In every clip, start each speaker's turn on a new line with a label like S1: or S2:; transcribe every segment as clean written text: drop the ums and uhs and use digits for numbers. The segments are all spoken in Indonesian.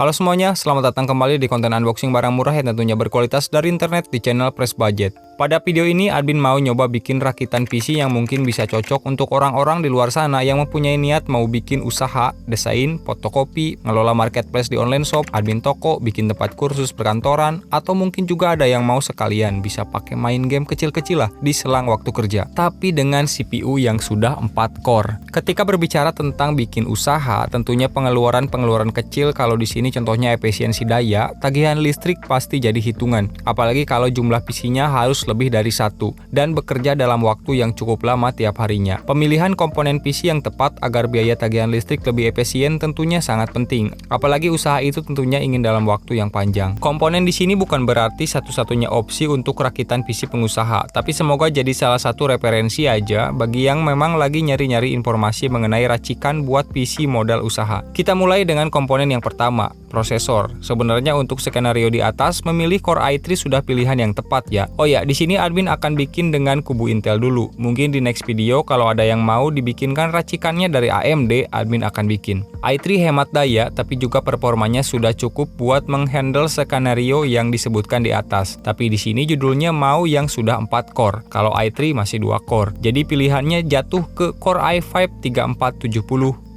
S1: Halo semuanya, selamat datang kembali di konten unboxing barang murah yang tentunya berkualitas dari internet di channel Press Budget. Pada video ini, admin mau nyoba bikin rakitan PC yang mungkin bisa cocok untuk orang-orang di luar sana yang mempunyai niat mau bikin usaha, desain, fotokopi, ngelola marketplace di online shop, admin toko, bikin tempat kursus perkantoran, atau mungkin juga ada yang mau sekalian bisa pakai main game kecil-kecil lah di selang waktu kerja, tapi dengan CPU yang sudah 4 core. Ketika berbicara tentang bikin usaha, tentunya pengeluaran kecil kalau di sini contohnya efisiensi daya, tagihan listrik pasti jadi hitungan. Apalagi kalau jumlah PC-nya harus lebih dari satu dan bekerja dalam waktu yang cukup lama tiap harinya. Pemilihan komponen PC yang tepat agar biaya tagihan listrik lebih efisien tentunya sangat penting. Apalagi usaha itu tentunya ingin dalam waktu yang panjang. Komponen di sini bukan berarti satu-satunya opsi untuk rakitan PC pengusaha, tapi semoga jadi salah satu referensi aja bagi yang memang lagi nyari-nyari informasi mengenai racikan buat PC modal usaha. Kita mulai dengan komponen yang pertama, prosesor. Sebenarnya untuk skenario di atas, memilih Core i3 sudah pilihan yang tepat ya. Oh ya, di sini admin akan bikin dengan kubu Intel dulu. Mungkin di next video kalau ada yang mau dibikinkan racikannya dari AMD, admin akan bikin. i3 hemat daya, tapi juga performanya sudah cukup buat menghandle skenario yang disebutkan di atas. Tapi di sini judulnya mau yang sudah 4 core. Kalau i3 masih 2 core. Jadi pilihannya jatuh ke Core i5 3470.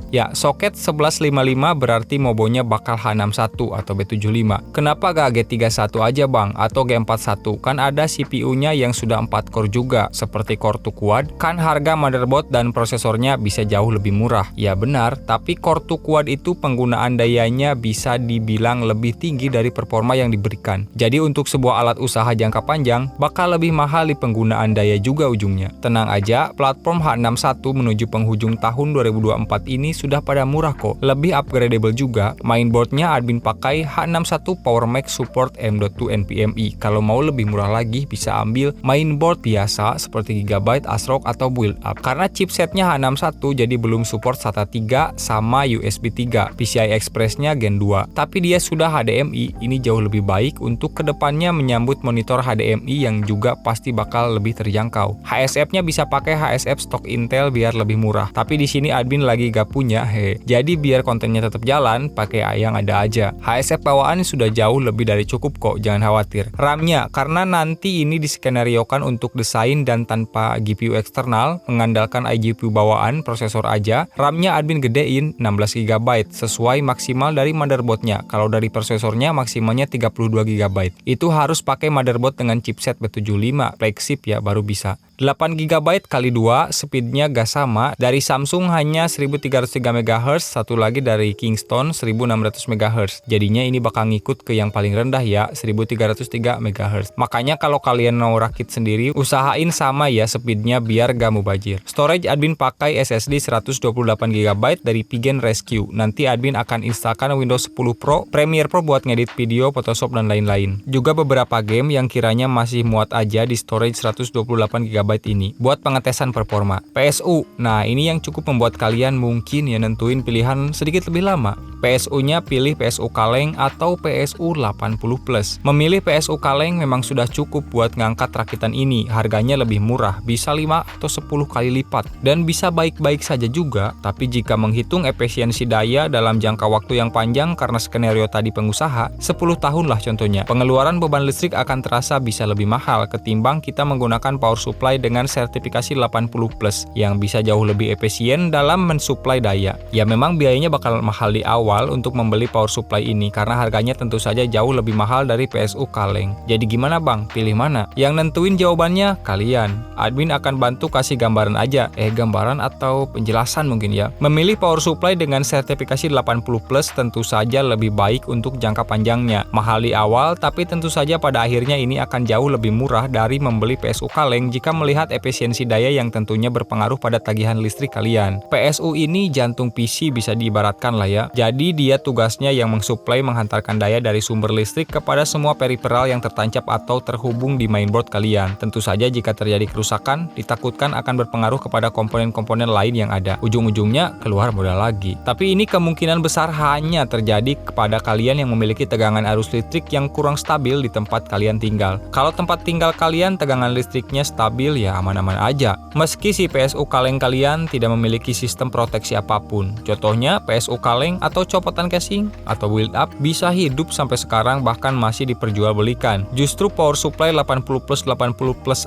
S1: Ya, soket 1155 berarti mobonya bakal H61 atau B75. Kenapa gak G31 aja bang? Atau G41? Kan ada CPU-nya yang sudah 4 core juga, seperti Core 2 Quad. Kan harga motherboard dan prosesornya bisa jauh lebih murah. Ya benar, tapi Core 2 Quad itu penggunaan dayanya bisa dibilang lebih tinggi dari performa yang diberikan. Jadi untuk sebuah alat usaha jangka panjang, bakal lebih mahal di penggunaan daya juga ujungnya. Tenang aja, platform H61 menuju penghujung tahun 2024 ini sudah pada murah kok, lebih upgradable juga. Mainboardnya admin pakai H61 PowerMax support M.2 NVMe. Kalau mau lebih murah lagi bisa ambil mainboard biasa seperti Gigabyte, ASRock atau Build Up. Karena chipsetnya H61 jadi belum support SATA 3 sama USB 3. PCI Express-nya Gen 2. Tapi dia sudah HDMI, ini jauh lebih baik untuk kedepannya menyambut monitor HDMI yang juga pasti bakal lebih terjangkau. HSF-nya bisa pakai HSF stok Intel biar lebih murah. Tapi di sini admin lagi gak punya jadi biar kontennya tetap jalan pakai yang ada aja. HSF bawaan sudah jauh lebih dari cukup kok, jangan khawatir. RAM-nya karena nanti ini diskenariokan untuk desain dan tanpa GPU eksternal, mengandalkan iGPU bawaan prosesor aja. RAM-nya admin gedein 16 GB sesuai maksimal dari motherboardnya. Kalau dari prosesornya maksimalnya 32 GB. Itu harus pakai motherboard dengan chipset B75 flagship ya baru bisa. 8 GB kali 2, speednya gak sama. Dari Samsung hanya 1303 MHz, satu lagi dari Kingston 1600 MHz. Jadinya ini bakal ngikut ke yang paling rendah ya, 1303 MHz. Makanya kalau kalian mau rakit sendiri, usahain sama ya speednya biar gak mubazir. Storage admin pakai SSD 128 GB dari Pigeon Rescue. Nanti admin akan instalkan Windows 10 Pro, Premiere Pro buat ngedit video, Photoshop dan lain-lain. Juga beberapa game yang kiranya masih muat aja di storage 128 GB ini buat pengetesan performa. PSU, nah ini yang cukup membuat kalian mungkin ya nentuin pilihan sedikit lebih lama. PSU-nya pilih PSU kaleng atau PSU 80 Plus. Memilih PSU kaleng memang sudah cukup buat ngangkat rakitan ini. Harganya lebih murah, bisa 5 atau 10 kali lipat dan bisa baik-baik saja juga. Tapi jika menghitung efisiensi daya dalam jangka waktu yang panjang karena skenario tadi pengusaha, 10 tahun lah contohnya, pengeluaran beban listrik akan terasa bisa lebih mahal ketimbang kita menggunakan power supply dengan sertifikasi 80 Plus yang bisa jauh lebih efisien dalam mensuplai daya. Ya memang biayanya bakal mahal di awal untuk membeli power supply ini karena harganya tentu saja jauh lebih mahal dari PSU kaleng. Jadi gimana bang? Pilih mana? Yang nentuin jawabannya kalian. Admin akan bantu kasih gambaran aja. Gambaran atau penjelasan mungkin ya. Memilih power supply dengan sertifikasi 80 Plus tentu saja lebih baik untuk jangka panjangnya. Mahal di awal tapi tentu saja pada akhirnya ini akan jauh lebih murah dari membeli PSU kaleng jika melihat efisiensi daya yang tentunya berpengaruh pada tagihan listrik kalian. PSU ini jantung PC bisa diibaratkan lah ya. Jadi dia tugasnya yang mensuplai menghantarkan daya dari sumber listrik kepada semua periferal yang tertancap atau terhubung di mainboard kalian. Tentu saja jika terjadi kerusakan, ditakutkan akan berpengaruh kepada komponen-komponen lain yang ada. Ujung-ujungnya keluar modal lagi. Tapi ini kemungkinan besar hanya terjadi kepada kalian yang memiliki tegangan arus listrik yang kurang stabil di tempat kalian tinggal. Kalau tempat tinggal kalian tegangan listriknya stabil ya aman-aman aja. Meski si PSU kaleng kalian tidak memiliki sistem proteksi apapun. Contohnya PSU kaleng atau copotan casing atau build up bisa hidup sampai sekarang bahkan masih diperjualbelikan. Justru power supply 80+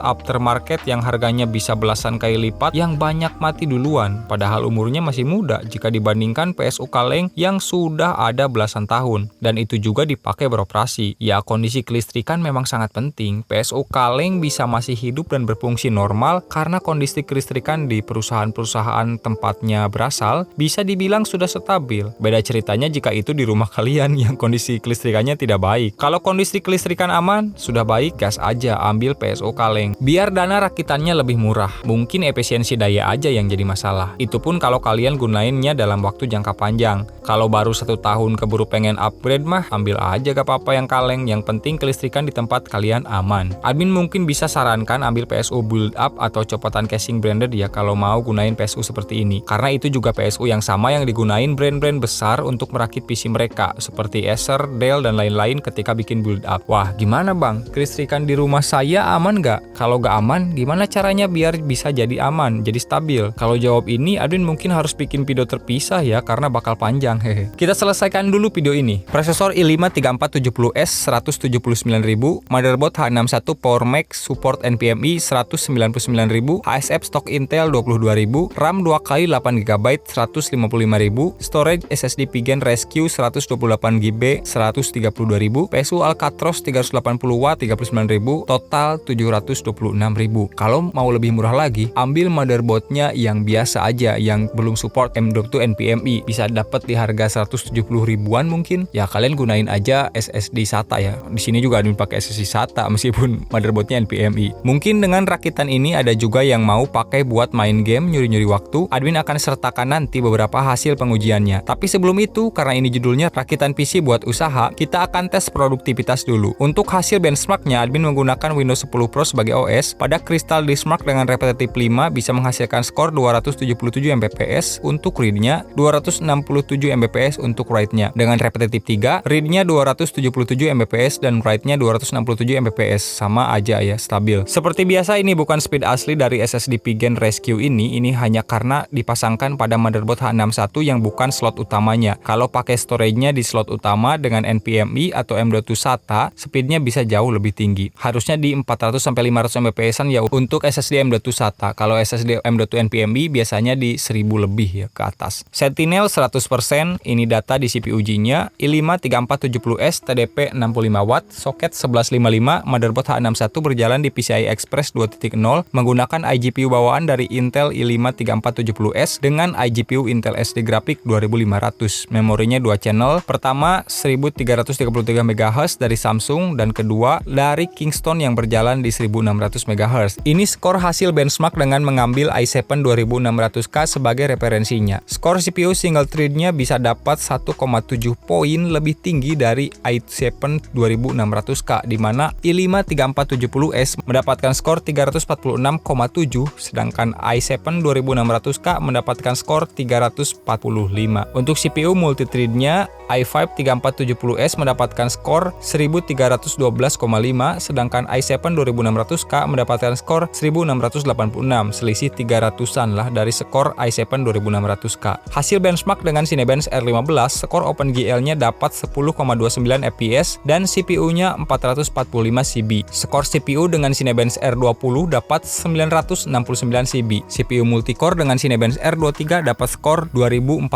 S1: aftermarket yang harganya bisa belasan kali lipat yang banyak mati duluan padahal umurnya masih muda jika dibandingkan PSU kaleng yang sudah ada belasan tahun dan itu juga dipakai beroperasi. Ya, kondisi kelistrikan memang sangat penting. PSU kaleng bisa masih hidup dan berfungsi normal karena kondisi kelistrikan di perusahaan-perusahaan tempatnya berasal bisa dibilang sudah stabil. Beda ceritanya jika itu di rumah kalian yang kondisi kelistrikannya tidak baik. Kalau kondisi kelistrikan aman, sudah baik, gas aja ambil PSU kaleng. Biar dana rakitannya lebih murah. Mungkin efisiensi daya aja yang jadi masalah. Itu pun kalau kalian gunainnya dalam waktu jangka panjang. Kalau baru 1 tahun keburu pengen upgrade mah, ambil aja gak apa-apa yang kaleng. Yang penting kelistrikan di tempat kalian aman. Admin mungkin bisa sarankan ambil PSU build up atau copotan casing branded ya kalau mau gunain PSU seperti ini. Karena itu juga PSU yang sama yang digunain brand-brand besar untuk merakit PC mereka seperti Acer, Dell, dan lain-lain ketika bikin build up. Wah, gimana bang? Kelistrikan di rumah saya aman gak? Kalau gak aman, gimana caranya biar bisa jadi aman, jadi stabil? Kalau jawab ini, admin mungkin harus bikin video terpisah ya karena bakal panjang. Hehe. Kita selesaikan dulu video ini. Prosesor i5 3470S 179.000, motherboard H61 Power Max support NVMe 199.000, HSF stok Intel 22.000, RAM 2x8GB 155.000, storage SSD Pigen Rescue 128GB 132.000, PSU Alcatraz 380W 39.000, total 726.000. Kalau mau lebih murah lagi, ambil motherboardnya yang biasa aja yang belum support M.2 NVMe, bisa dapat di harga 170 ribuan mungkin. Ya kalian gunain aja SSD SATA ya. Di sini juga admin pakai SSD SATA meskipun motherboardnya NVMe. Mungkin dengan rakitan ini ada juga yang mau pakai buat main game nyuri-nyuri waktu. Admin akan sertakan nanti beberapa hasil pengujiannya. Tapi sebelum itu, karena ini judulnya rakitan PC buat usaha, kita akan tes produktivitas dulu. Untuk hasil benchmarknya, admin menggunakan Windows 10 Pro sebagai OS. Pada Crystal Diskmark dengan repetitif 5 bisa menghasilkan skor 277 Mbps untuk read-nya, 267 Mbps untuk write-nya. Dengan repetitif 3, read-nya 277 Mbps dan write-nya 267 Mbps. Sama aja ya, stabil. Seperti biasa ini bukan speed asli dari SSD Pigen Rescue ini hanya karena dipasangkan pada motherboard H61 yang bukan slot utamanya. Kalau pakai storage-nya di slot utama dengan NVMe atau M.2 SATA, speednya bisa jauh lebih tinggi. Harusnya di 400-500 Mbps-an ya untuk SSD M.2 SATA. Kalau SSD M.2 NVMe biasanya di 1000 lebih ya ke atas. Sentinel 100%, ini data di CPU-nya, i5 3470S TDP 65W, soket 1155, motherboard H61 berjalan di PCI Express 2.0 menggunakan iGPU bawaan dari Intel i5 3470S dengan iGPU Intel SD Graphic 2500. Memorinya 2 channel, pertama 1333 MHz dari Samsung dan kedua dari Kingston yang berjalan di 1600 MHz. Ini skor hasil benchmark dengan mengambil i7 2600K sebagai referensinya. Skor CPU single thread-nya bisa dapat 1,7 poin lebih tinggi dari i7 2600K di mana i5 3470S mendapatkan skor 346,7 sedangkan i7 2600K mendapatkan skor 345. Untuk CPU multithread-nya i5 3470S mendapatkan skor 1312,5 sedangkan i7 2600K mendapatkan skor 1686, selisih 300-an lah dari skor i7 2600K. Hasil benchmark dengan Cinebench R15, skor OpenGL-nya dapat 10,29 fps dan CPU-nya 445 CB. Skor CPU dengan Cinebench R20 dapat 969 CB. CPU multicore dengan Cinebench R23 dapat skor 2486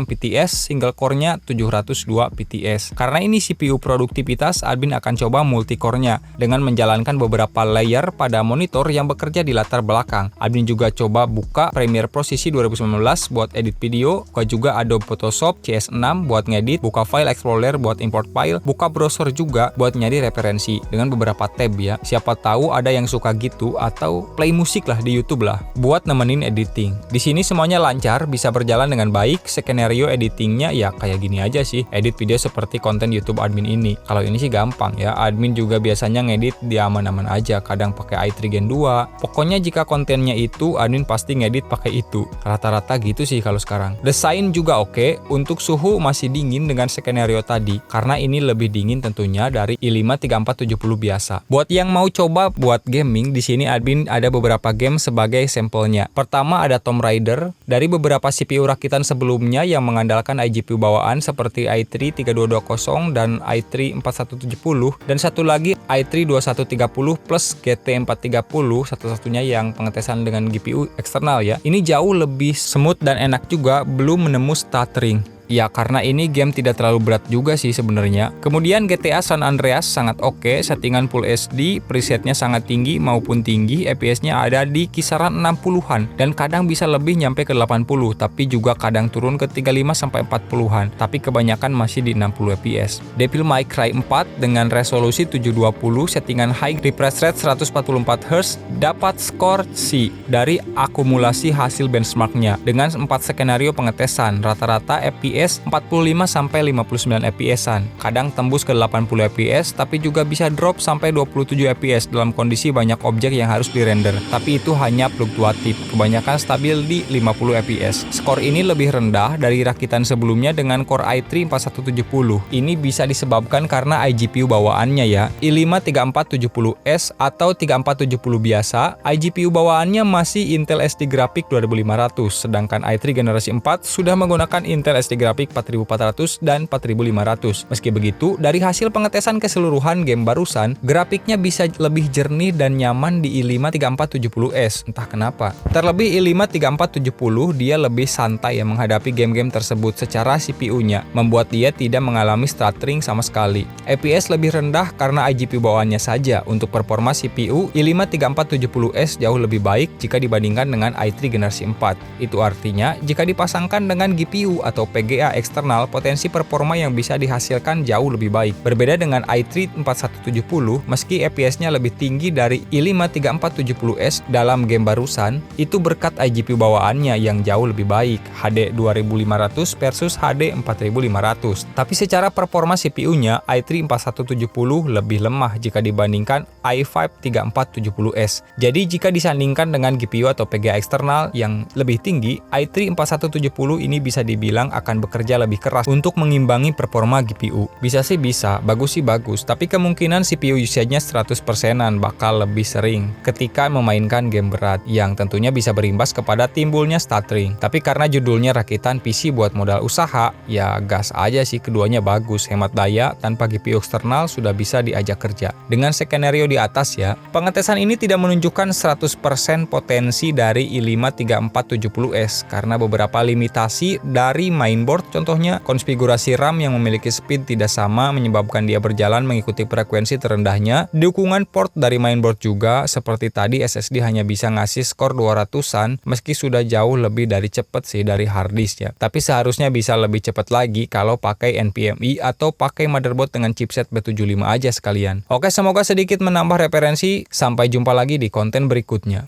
S1: PTS, single core-nya 702 PTS. Karena ini CPU produktivitas, admin akan coba multicore-nya dengan menjalankan beberapa layer pada monitor yang bekerja di latar belakang. Admin juga coba buka Premiere Pro CC 2019 buat edit video, buka juga Adobe Photoshop CS6 buat ngedit, buka File Explorer buat import file, buka browser juga buat nyari referensi dengan beberapa tab ya. Siapa tahu ada yang suka gitu atau play musik lah di YouTube lah buat nemenin editing. Di sini semuanya lancar, bisa berjalan dengan baik. Skenario editingnya ya kayak gini aja sih. Edit video seperti konten YouTube admin ini. Kalau ini sih gampang ya. Admin juga biasanya ngedit di aman-aman aja. Kadang pakai i3 Gen 2. Pokoknya jika kontennya itu, admin pasti ngedit pakai itu. Rata-rata gitu sih kalau sekarang. Desain juga oke. Untuk suhu masih dingin dengan skenario tadi. Karena ini lebih dingin tentunya dari i5 3470 biasa. Buat yang mau coba buat game gaming, di sini admin ada beberapa game sebagai sampelnya. Pertama ada Tomb Raider. Dari beberapa CPU rakitan sebelumnya yang mengandalkan iGPU bawaan seperti i3 3220 dan i3 4170, dan satu lagi i3 2130 plus GT 430, satu-satunya yang pengetesan dengan GPU eksternal ya. Ini jauh lebih smooth dan enak juga, belum menembus stuttering. Ya karena ini game tidak terlalu berat juga sih sebenarnya. Kemudian GTA San Andreas sangat oke, settingan Full HD, presetnya sangat tinggi maupun tinggi, FPS-nya ada di kisaran 60-an dan kadang bisa lebih nyampe ke 80, tapi juga kadang turun ke 35 sampai 40-an, tapi kebanyakan masih di 60 FPS. Devil May Cry 4 dengan resolusi 720, settingan high refresh rate 144Hz, dapat skor C dari akumulasi hasil benchmarknya dengan 4 skenario pengetesan, rata-rata FPS 45 sampai 59 FPS-an. Kadang tembus ke 80 FPS, tapi juga bisa drop sampai 27 FPS dalam kondisi banyak objek yang harus dirender. Tapi itu hanya fluktuatif, kebanyakan stabil di 50 FPS. Skor ini lebih rendah dari rakitan sebelumnya dengan Core i3 4170. Ini bisa disebabkan karena iGPU bawaannya ya. i5 3470S atau 3470 biasa, iGPU bawaannya masih Intel SD Graphics 2500, sedangkan i3 generasi 4 sudah menggunakan Intel SD Graphics 4400 dan 4500. Meski begitu, dari hasil pengetesan keseluruhan game barusan, grafiknya bisa lebih jernih dan nyaman di i5 3470S, entah kenapa. Terlebih i5 3470 dia lebih santai ya menghadapi game-game tersebut secara CPU-nya, membuat dia tidak mengalami stuttering sama sekali. FPS lebih rendah karena iGPU bawaannya saja. Untuk performa CPU, i5 3470S jauh lebih baik jika dibandingkan dengan i3 generasi 4. Itu artinya, jika dipasangkan dengan GPU atau PGA eksternal, potensi performa yang bisa dihasilkan jauh lebih baik. Berbeda dengan i3 4170, meski FPS-nya lebih tinggi dari i5 3470S dalam game barusan, itu berkat iGPU bawaannya yang jauh lebih baik, HD 2500 versus HD 4500. Tapi secara performa CPU-nya, i3 4170 lebih lemah jika dibandingkan i5 3470S. Jadi jika disandingkan dengan GPU atau PGA eksternal yang lebih tinggi, i3 4170 ini bisa dibilang akan bekerja lebih keras untuk mengimbangi performa GPU. Bisa sih bisa, bagus sih bagus, tapi kemungkinan CPU usage-nya 100%-an bakal lebih sering ketika memainkan game berat, yang tentunya bisa berimbas kepada timbulnya stuttering. Tapi karena judulnya rakitan PC buat modal usaha, ya gas aja sih, keduanya bagus, hemat daya, tanpa GPU eksternal sudah bisa diajak kerja. Dengan skenario di atas ya, pengetesan ini tidak menunjukkan 100% potensi dari i5 3470S karena beberapa limitasi dari mainboard, contohnya konfigurasi RAM yang memiliki speed tidak sama menyebabkan dia berjalan mengikuti frekuensi terendahnya. Dukungan port dari mainboard juga, seperti tadi SSD hanya bisa ngasih skor 200-an meski sudah jauh lebih dari cepet sih dari harddisk ya. Tapi seharusnya bisa lebih cepat lagi kalau pakai NVMe atau pakai motherboard dengan chipset B75 aja sekalian. Oke, semoga sedikit menambah referensi. Sampai jumpa lagi di konten berikutnya.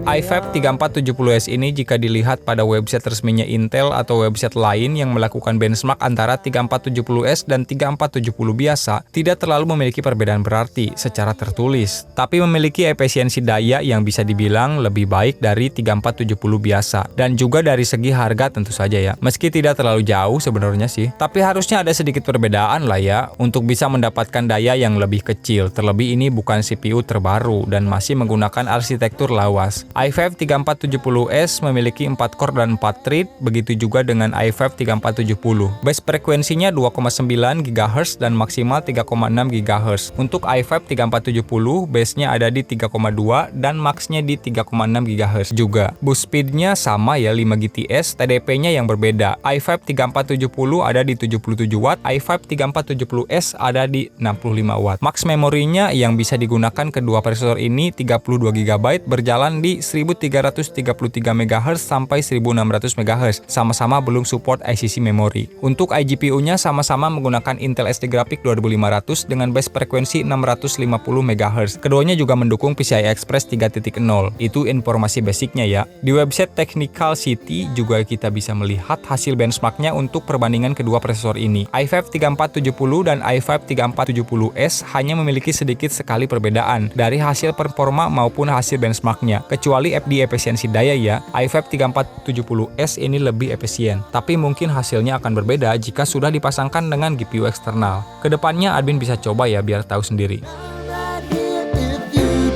S1: i5 3470S ini jika dilihat pada website resminya Intel atau website lain yang melakukan benchmark antara 3470S dan 3470 biasa, tidak terlalu memiliki perbedaan berarti secara tertulis, tapi memiliki efisiensi daya yang bisa dibilang lebih baik dari 3470 biasa, dan juga dari segi harga tentu saja ya. Meski tidak terlalu jauh sebenarnya sih, tapi harusnya ada sedikit perbedaan lah ya untuk bisa mendapatkan daya yang lebih kecil. Terlebih ini bukan CPU terbaru dan masih menggunakan arsitektur lawas. i5 3470S memiliki 4 core dan 4 thread, begitu juga dengan i5 3470. Base frekuensinya 2,9 GHz dan maksimal 3,6 GHz. Untuk i5 3470, base-nya ada di 3,2 dan max-nya di 3,6 GHz juga. Boost speed-nya sama ya, 5 GTS, TDP-nya yang berbeda. i5 3470 ada di 77 Watt, i5 3470S ada di 65 Watt. Max memorinya yang bisa digunakan kedua prosesor ini 32 GB, berjalan di 1333 MHz sampai 1600 MHz, sama-sama belum support ICC memory. Untuk iGPU-nya sama-sama menggunakan Intel SD Graphics 2500 dengan base frekuensi 650 MHz. Keduanya juga mendukung PCI Express 3.0. Itu informasi basicnya ya. Di website Technical City juga kita bisa melihat hasil benchmarknya untuk perbandingan kedua prosesor ini. i5 3470 dan i5 3470S hanya memiliki sedikit sekali perbedaan dari hasil performa maupun hasil benchmark benchmarknya. Kecuali di efisiensi daya ya, iVibe 3470S ini lebih efisien. Tapi mungkin hasilnya akan berbeda jika sudah dipasangkan dengan GPU eksternal. Kedepannya admin bisa coba ya biar tahu sendiri.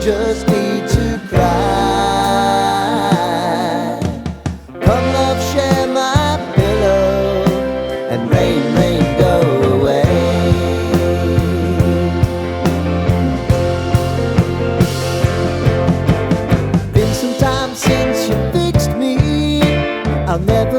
S2: Just need to cry. Come love, share my pillow, and rain, rain, go away. Been some time since you fixed me. I'll never